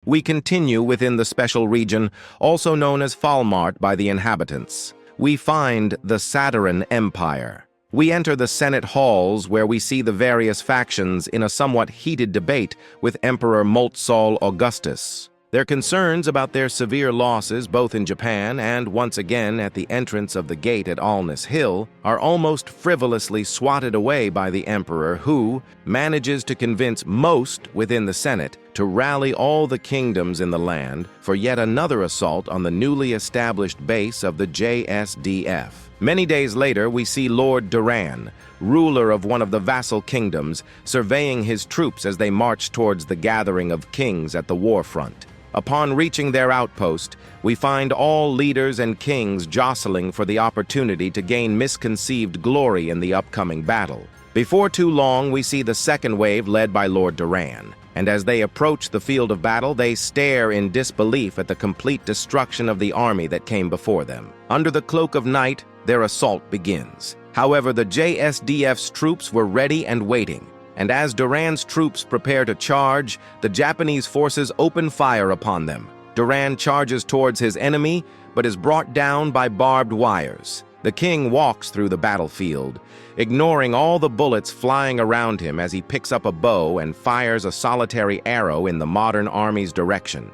We continue within the special region, also known as Falmart by the inhabitants. We find the Saturn Empire. We enter the Senate halls where we see the various factions in a somewhat heated debate with Emperor Moltsal Augustus. Their concerns about their severe losses both in Japan and once again at the entrance of the gate at Alness Hill are almost frivolously swatted away by the emperor, who manages to convince most within the Senate to rally all the kingdoms in the land for yet another assault on the newly established base of the JSDF. Many days later, we see Lord Duran, ruler of one of the vassal kingdoms, surveying his troops as they march towards the gathering of kings at the war front. Upon reaching their outpost, we find all leaders and kings jostling for the opportunity to gain misconceived glory in the upcoming battle. Before too long, we see the second wave led by Lord Duran, and as they approach the field of battle, they stare in disbelief at the complete destruction of the army that came before them. Under the cloak of night, their assault begins. However, the JSDF's troops were ready and waiting, and as Duran's troops prepare to charge, the Japanese forces open fire upon them. Duran charges towards his enemy, but is brought down by barbed wires. The king walks through the battlefield, ignoring all the bullets flying around him as he picks up a bow and fires a solitary arrow in the modern army's direction.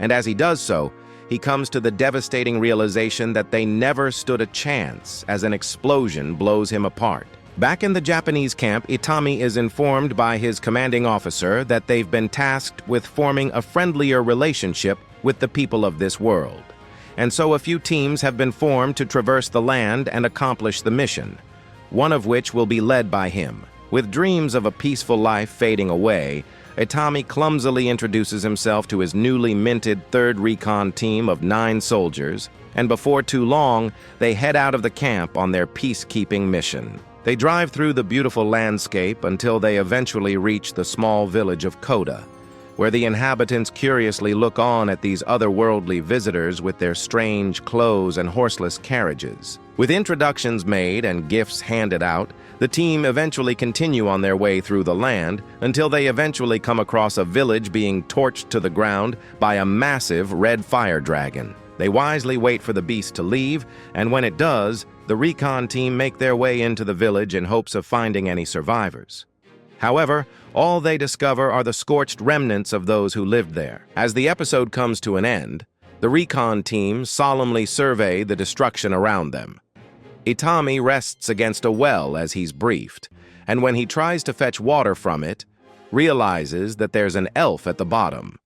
And as he does so, he comes to the devastating realization that they never stood a chance as an explosion blows him apart. Back in the Japanese camp, Itami is informed by his commanding officer that they've been tasked with forming a friendlier relationship with the people of this world. And so a few teams have been formed to traverse the land and accomplish the mission, one of which will be led by him. With dreams of a peaceful life fading away, Itami clumsily introduces himself to his newly minted 3rd Recon team of 9 soldiers, and before too long, they head out of the camp on their peacekeeping mission. They drive through the beautiful landscape until they eventually reach the small village of Koda, where the inhabitants curiously look on at these otherworldly visitors with their strange clothes and horseless carriages. With introductions made and gifts handed out, the team eventually continue on their way through the land until they eventually come across a village being torched to the ground by a massive red fire dragon. They wisely wait for the beast to leave, and when it does, the recon team make their way into the village in hopes of finding any survivors. However, all they discover are the scorched remnants of those who lived there. As the episode comes to an end, the recon team solemnly survey the destruction around them. Itami rests against a well as he's briefed, and when he tries to fetch water from it, realizes that there's an elf at the bottom.